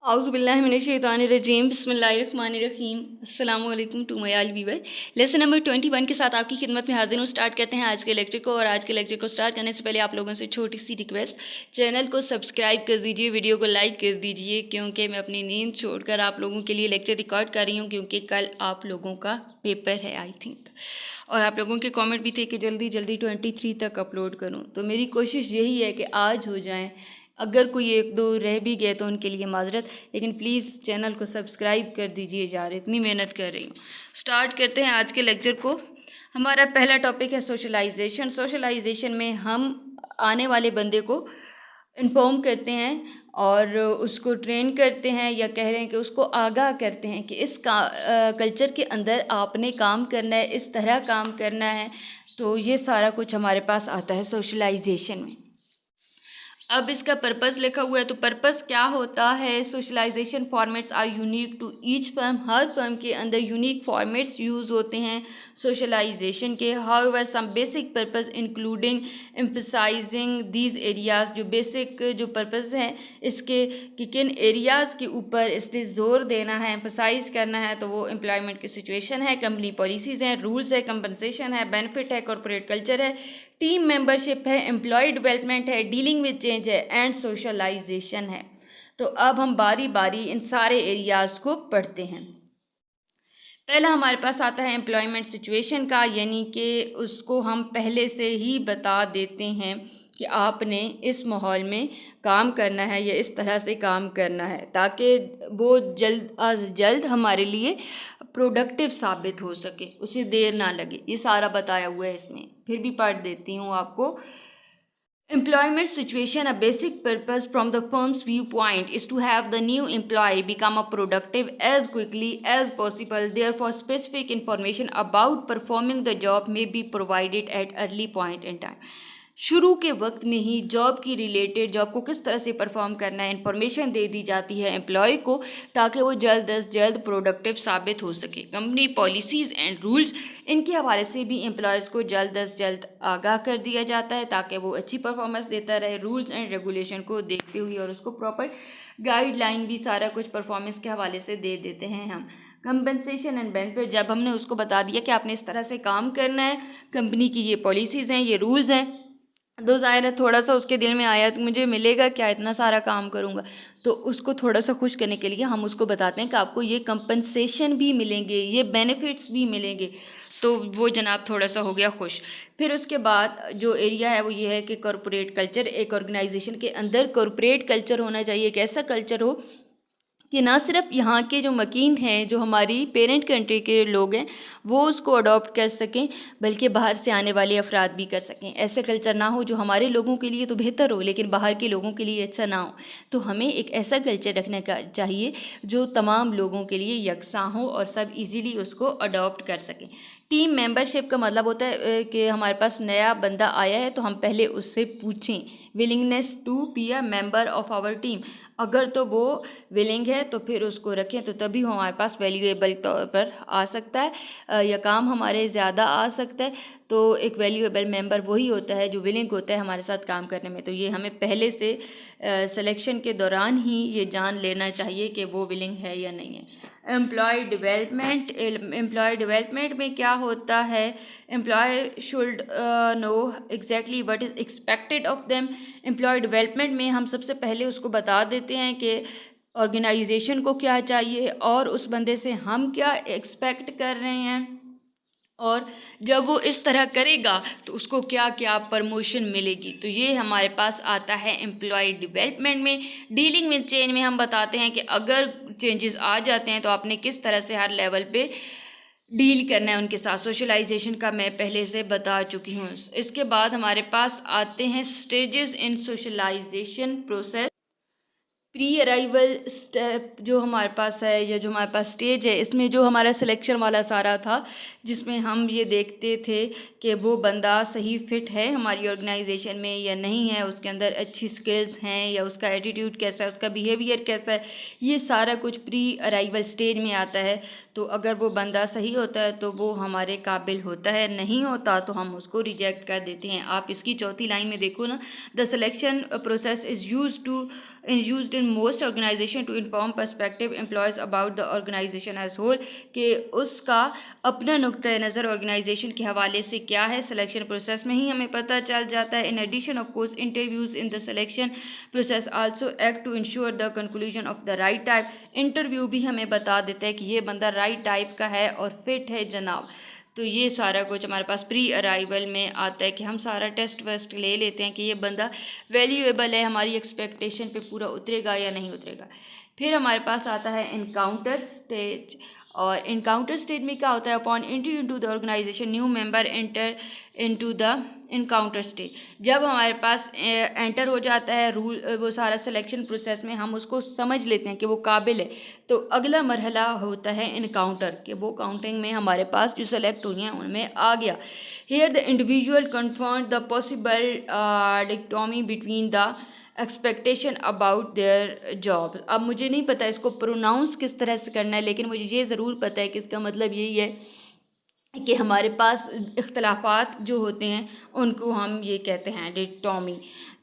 आउज़ुबिल्लाहिमिनश्शैतानिर्रजीम बिस्मिल्लाहिर्रहमानिर्रहीम अस्सलामु अलैकुम to my all viewer. Lesson number 21 के साथ आपकी खिदमत में हाजिर हूँ। स्टार्ट करते हैं आज के लेक्चर को। और आज के लेक्चर को स्टार्ट करने से पहले आप लोगों से छोटी सी रिक्वेस्ट, चैनल को सब्सक्राइब कर दीजिए, वीडियो को लाइक कर दीजिए, क्योंकि मैं अपनी नींद छोड़कर आप लोगों के लिए लेक्चर रिकॉर्ड कर रही हूँ, क्योंकि कल आप लोगों का पेपर है आई थिंक। और आप लोगों के कमेंट भी थे कि जल्दी जल्दी 23 तक अपलोड करूं, तो मेरी कोशिश यही है कि आज हो जाएं। अगर कोई एक दो रह भी गए तो उनके लिए माजरत, लेकिन प्लीज़ चैनल को सब्सक्राइब कर दीजिए यार, इतनी मेहनत कर रही हूँ। स्टार्ट करते हैं आज के लेक्चर को। हमारा पहला टॉपिक है सोशलाइजेशन। सोशलाइजेशन में हम आने वाले बंदे को इन्फॉर्म करते हैं और उसको ट्रेन करते हैं, या कह रहे हैं कि उसको आगाह करते हैं कि इस कल्चर के अंदर आपने काम करना है, इस तरह काम करना है। तो ये सारा कुछ हमारे पास आता है सोशलाइजेशन में। अब इसका पर्पस लिखा हुआ है, तो पर्पस क्या होता है? Socialisation formats are unique to each firm. हर फर्म के अंदर यूनिक फॉर्मेट्स यूज़ होते हैं सोशलाइजेशन के। However some basic purpose including emphasising these areas. जो बेसिक जो पर्पस हैं इसके कि किन एरियाज़ के ऊपर इसलिए ज़ोर देना है, एम्फसाइज करना है, तो वो एम्प्लॉयमेंट की सिचुएशन है, कंपनी पॉलिसीज़ हैं, रूल्स है, कंपनसेशन है, बेनिफिट है, कॉरपोरेट कल्चर है, टीम मेंबरशिप है, एम्प्लॉय डेवलपमेंट है, डीलिंग विद चेंज है, एंड सोशलाइजेशन है। तो अब हम बारी बारी इन सारे एरियाज़ को पढ़ते हैं। पहला हमारे पास आता है एम्प्लॉयमेंट सिचुएशन का, यानी कि उसको हम पहले से ही बता देते हैं कि आपने इस माहौल में काम करना है या इस तरह से काम करना है, ताकि वो जल्द अज जल्द हमारे लिए प्रोडक्टिव साबित हो सके, उसे देर ना लगे। ये सारा बताया हुआ है इसमें, फिर भी पढ़ देती हूँ आपको। Employment situation, a basic purpose from the firm's viewpoint is to have the new employee become a productive as quickly as possible. Therefore, specific information about performing the job may be provided at early point in time. शुरू के वक्त में ही job की related, job को किस तरह से perform करना है, इंफॉर्मेशन दे दी जाती है एम्प्लॉय को, ताकि वो जल्द अज जल्द प्रोडक्टिव साबित हो सके। कंपनी पॉलिसीज़ एंड रूल्स, इनके हवाले से भी एम्प्लॉयज़ को जल्द अज जल्द आगाह कर दिया जाता है, ताकि वो अच्छी परफॉर्मेंस देता रहे रूल्स एंड रेगुलेशन को देखते हुए, और उसको प्रॉपर गाइडलाइन भी सारा कुछ परफॉर्मेंस के हवाले से दे देते हैं हम। कंपनसेशन एंड बेनिफिट, जब हमने उसको बता दिया कि आपने इस तरह से काम करना है, कंपनी की ये पॉलिसीज़ हैं, ये रूल्स हैं, तो ज़ाहिर है थोड़ा सा उसके दिल में आया तो मुझे मिलेगा क्या, इतना सारा काम करूँगा, तो उसको थोड़ा सा खुश करने के लिए हम उसको बताते हैं कि आपको ये कंपनसेशन भी मिलेंगे, ये बेनिफिट्स भी मिलेंगे। तो वो जनाब थोड़ा सा हो गया खुश। फिर उसके बाद जो एरिया है वो ये है कि कॉरपोरेट कल्चर। एक ऑर्गेनाइजेशन के अंदर कॉरपोरेट कल्चर होना चाहिए। एक ऐसा कल्चर हो कि ना सिर्फ यहाँ के जो मकीन हैं, जो हमारी पेरेंट कंट्री के लोग हैं, वो उसको अडॉप्ट कर सकें, बल्कि बाहर से आने वाले अफराद भी कर सकें। ऐसे कल्चर ना हो जो हमारे लोगों के लिए तो बेहतर हो, लेकिन बाहर के लोगों के लिए अच्छा ना हो। तो हमें एक ऐसा कल्चर रखने का चाहिए जो तमाम लोगों के लिए यकसां हो और सब इजीली उसको अडॉप्ट कर सकें। टीम मेंबरशिप का मतलब होता है कि हमारे पास नया बंदा आया है तो हम पहले उससे पूछें, willingness to be a member of our team. अगर तो वो विलिंग है तो फिर उसको रखें, तो तभी वो हमारे पास वैल्यूएबल तौर पर आ सकता है, या काम हमारे ज़्यादा आ सकता है। तो एक वैल्यूएबल मेंबर वही होता है जो विलिंग होता है हमारे साथ काम करने में। तो ये हमें पहले से सिलेक्शन के दौरान ही ये जान लेना चाहिए कि वो विलिंग है या नहीं है। एम्प्लॉय डेवलपमेंट, एम्प्लॉय डेवलपमेंट में क्या होता है? Employ should know exactly what is expected of them. Employ development में हम सबसे पहले उसको बता देते हैं कि ऑर्गेनाइजेशन को क्या चाहिए और उस बंदे से हम क्या एक्सपेक्ट कर रहे हैं, और जब वो इस तरह करेगा तो उसको क्या क्या प्रमोशन मिलेगी। तो ये हमारे पास आता है एम्प्लॉय डेवलपमेंट में। डीलिंग विद चेंज में हम बताते हैं कि अगर चेंजेस आ जाते हैं तो आपने किस तरह से हर लेवल पे डील करना है उनके साथ। सोशलाइजेशन का मैं पहले से बता चुकी हूँ। इसके बाद हमारे पास आते हैं stages in socialisation process. Pre arrival step जो हमारे पास है, या जो हमारे पास स्टेज है, इसमें जो हमारा सिलेक्शन वाला सारा था, जिसमें हम ये देखते थे कि वो बंदा सही फिट है हमारी ऑर्गेनाइजेशन में या नहीं है, उसके अंदर अच्छी स्किल्स हैं या उसका एटीट्यूड कैसा है, उसका बिहेवियर कैसा है, ये सारा कुछ प्री अराइवल स्टेज में आता है। तो अगर वो बंदा सही होता है तो वो हमारे काबिल होता है, नहीं होता तो हम उसको रिजेक्ट कर देते हैं। आप इसकी चौथी लाइन में देखो ना, the selection process is used in most organization to inform prospective employees about the organization as whole, कि उसका अपना नुक्ता नज़र ऑर्गेनाइजेशन के हवाले से क्या है, सिलेक्शन प्रोसेस में ही हमें पता चल जाता है। In addition of course interviews in the selection process also act to ensure the conclusion of the right type. Interview भी हमें बता देता है कि ये बंदा राइट टाइप का है और फिट है जनाब। तो ये सारा कुछ हमारे पास प्री अराइवल में आता है कि हम सारा टेस्ट वेस्ट ले लेते हैं कि ये बंदा वैल्यूएबल है, हमारी एक्सपेक्टेशन पे पूरा उतरेगा या नहीं उतरेगा। फिर हमारे पास आता है इनकाउंटर स्टेज, और इनकाउंटर स्टेज में क्या होता है, upon entry into the organisation new member enter into the encounter stage. जब हमारे पास एंटर हो जाता है रूल वो सारा सिलेक्शन प्रोसेस में, हम उसको समझ लेते हैं कि वो काबिल है, तो अगला मरहला होता है इनकाउंटर, कि वो काउंटिंग में हमारे पास जो सेलेक्ट हुई हैं उनमें आ गया। Here the individual confirm the possible dichotomy between the expectation about their job. अब मुझे नहीं पता इसको प्रोनाउंस किस तरह से करना है, लेकिन मुझे ये ज़रूर पता है कि इसका मतलब यही है कि हमारे पास इख्तलाफात जो होते हैं उनको हम ये कहते हैं डिक्टोमी।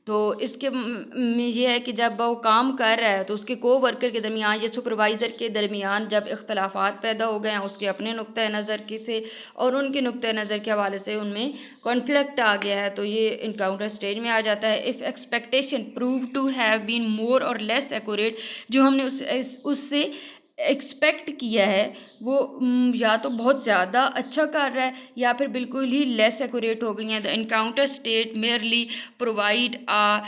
तो इसके में ये है कि जब वो काम कर रहा है तो उसके को वर्कर के दरमियान या सुपरवाइज़र के दरमियान जब इख्तलाफात पैदा हो गए हैं उसके अपने नुक्ता नज़र के से और उनके नुक्ता नज़र के हवाले से उनमें कॉन्फ्लिक्ट आ गया है, तो ये इनकाउंटर स्टेज में आ जाता है। If expectation prove to have been more और लेस एक्यूरेट, जो हमने उससे एक्सपेक्ट किया है वो या तो बहुत ज़्यादा अच्छा कर रहा है या फिर बिल्कुल ही लेस एक्यूरेट हो गई हैं। The encounter state merely provide a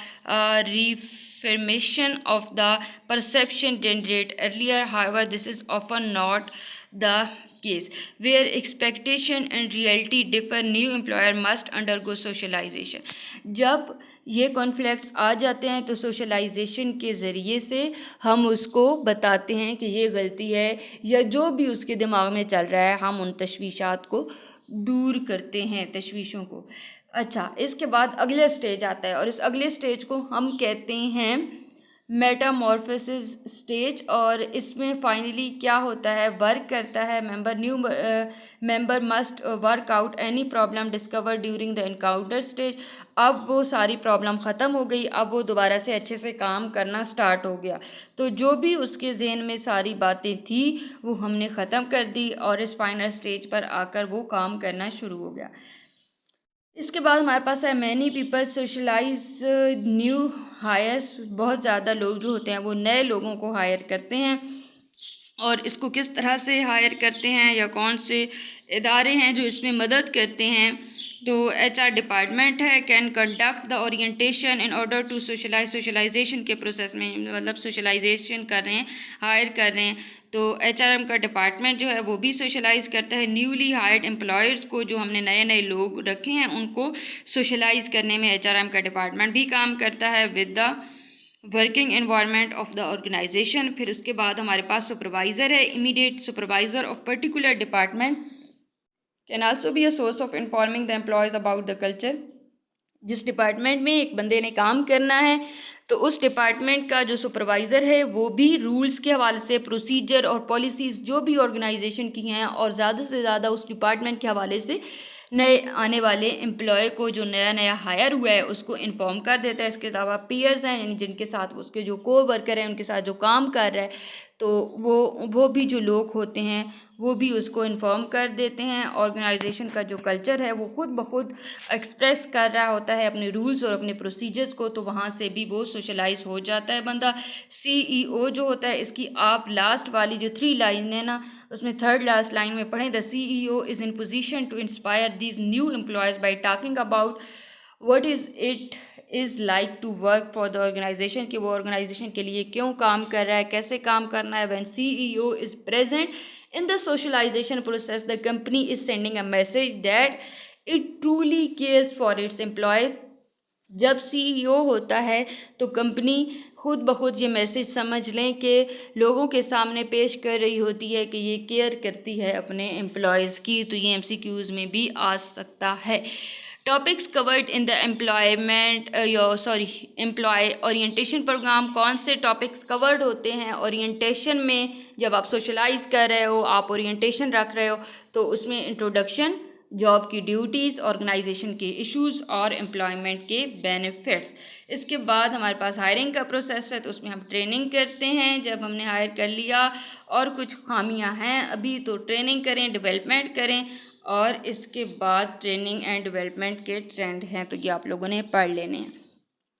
reaffirmation of the perception generated earlier. However, this is often not the case. Where expectation and reality differ, new employer must undergo socialization. जब ये conflicts आ जाते हैं तो socialisation के ज़रिए से हम उसको बताते हैं कि ये गलती है या जो भी उसके दिमाग में चल रहा है, हम उन तशवीशात को दूर करते हैं, तशवीशों को। अच्छा, इसके बाद अगला स्टेज आता है और इस अगले स्टेज को हम कहते हैं मेटामॉर्फोसिस स्टेज, और इसमें फाइनली क्या होता है, वर्क करता है new member must work out any problem discover during the encounter stage. अब वो सारी प्रॉब्लम ख़त्म हो गई, अब वो दोबारा से अच्छे से काम करना स्टार्ट हो गया, तो जो भी उसके जहन में सारी बातें थी वो हमने ख़त्म कर दी और इस फाइनल स्टेज पर आकर वो काम करना शुरू हो गया। इसके बाद हमारे पास है many people socialise new hires. बहुत ज़्यादा लोग जो होते हैं वो नए लोगों को हायर करते हैं, और इसको किस तरह से हायर करते हैं या कौन से इदारे हैं जो इसमें मदद करते हैं, तो HR डिपार्टमेंट है can conduct the orientation in order to socialisation के प्रोसेस में, मतलब सोशलाइजेशन कर रहे हैं, हायर कर रहे हैं, तो HRM का डिपार्टमेंट जो है वो भी सोशलाइज करता है। न्यूली हायर्ड एम्प्लॉयर्स को, जो हमने नए नए लोग रखे हैं उनको सोशलाइज करने में HRM का डिपार्टमेंट भी काम करता है with the working environment of the organisation. फिर उसके बाद हमारे पास सुपरवाइज़र है, immediate supervisor of particular department can also be a source of informing the employees about the culture. जिस डिपार्टमेंट में एक बंदे ने काम करना है तो उस डिपार्टमेंट का जो सुपरवाइज़र है वो भी रूल्स के हवाले से, प्रोसीजर और पॉलिसीज़ जो भी ऑर्गेनाइजेशन की हैं और ज़्यादा से ज़्यादा उस डिपार्टमेंट के हवाले से नए आने वाले एम्प्लॉय को, जो नया नया हायर हुआ है, उसको इन्फॉर्म कर देता है। इसके अलावा पीयर्स हैं, यानी जिनके साथ उसके जो को वर्कर हैं, उनके साथ जो काम कर रहा है, तो वो भी जो लोग होते हैं वो भी उसको इन्फॉर्म कर देते हैं। ऑर्गेनाइजेशन का जो कल्चर है वो खुद ब खुद एक्सप्रेस कर रहा होता है अपने रूल्स और अपने प्रोसीजर्स को, तो वहाँ से भी वो सोशलाइज हो जाता है बंदा। CEO जो होता है, इसकी आप लास्ट वाली जो 3 लाइन है ना, उसमें थर्ड लास्ट लाइन में पढ़ें, the CEO is in position to inspire these new employees by talking about what it is like to work for the organisation, कि वो ऑर्गेनाइजेशन के लिए क्यों काम कर रहा है, कैसे काम करना है। When CEO is present in the socialization process, the company is sending a message that it truly cares for its employee। जब CEO होता है तो कंपनी खुद ब खुद ये मैसेज समझ लें कि लोगों के सामने पेश कर रही होती है कि ये केयर करती है अपने एम्प्लॉयज़ की, तो ये MCQs में भी आ सकता है। Topics covered in the employ orientation programme. कौन से टॉपिक्स कवर्ड होते हैं ओरिएंटेशन में? जब आप सोशलाइज कर रहे हो, आप ओरिएंटेशन रख रहे हो, तो उसमें इंट्रोडक्शन, जॉब की ड्यूटीज़, ऑर्गेनाइजेशन के इश्यूज और एम्प्लॉयमेंट के बेनिफिट्स। इसके बाद हमारे पास हायरिंग का प्रोसेस है, तो उसमें हम ट्रेनिंग करते हैं। जब हमने हायर कर लिया और कुछ खामियां हैं अभी, तो ट्रेनिंग करें, डेवलपमेंट करें। और इसके बाद ट्रेनिंग एंड डेवलपमेंट के ट्रेंड हैं, तो ये आप लोगों ने पढ़ लेने हैं।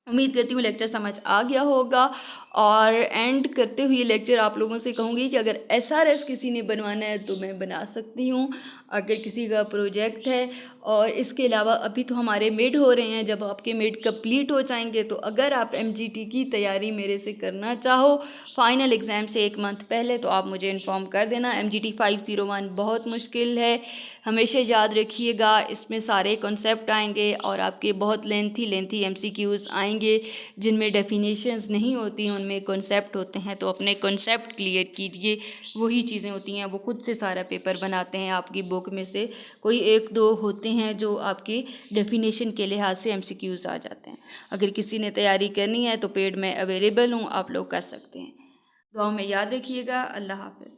उम्मीद करती हूँ लेक्चर समझ आ गया होगा। और एंड करते हुए लेक्चर आप लोगों से कहूँगी कि अगर SRS किसी ने बनवाना है तो मैं बना सकती हूँ, अगर किसी का प्रोजेक्ट है। और इसके अलावा अभी तो हमारे मिड हो रहे हैं, जब आपके मिड कंप्लीट हो जाएंगे तो अगर आप MGT की तैयारी मेरे से करना चाहो फाइनल एग्ज़ाम से 1 मंथ पहले, तो आप मुझे इन्फॉर्म कर देना। MGT 501 बहुत मुश्किल है, हमेशा याद रखिएगा। इसमें सारे कॉन्सेप्ट आएंगे और आपके बहुत लेंथी MCQs आएंगे जिनमें डेफिनेशंस नहीं होती, उनमें कॉन्सेप्ट होते हैं। तो अपने कॉन्सेप्ट क्लियर कीजिए, वही चीज़ें होती हैं, वो खुद से सारा पेपर बनाते हैं। आपकी बुक में से कोई 1-2 होते हैं जो आपकी डेफिनेशन के लिहाज से MCQs आ जाते हैं। अगर किसी ने तैयारी करनी है तो पेड में अवेलेबल हूँ, आप लोग कर सकते हैं। दुआ में याद रखिएगा। अल्लाह हाफ़िज़।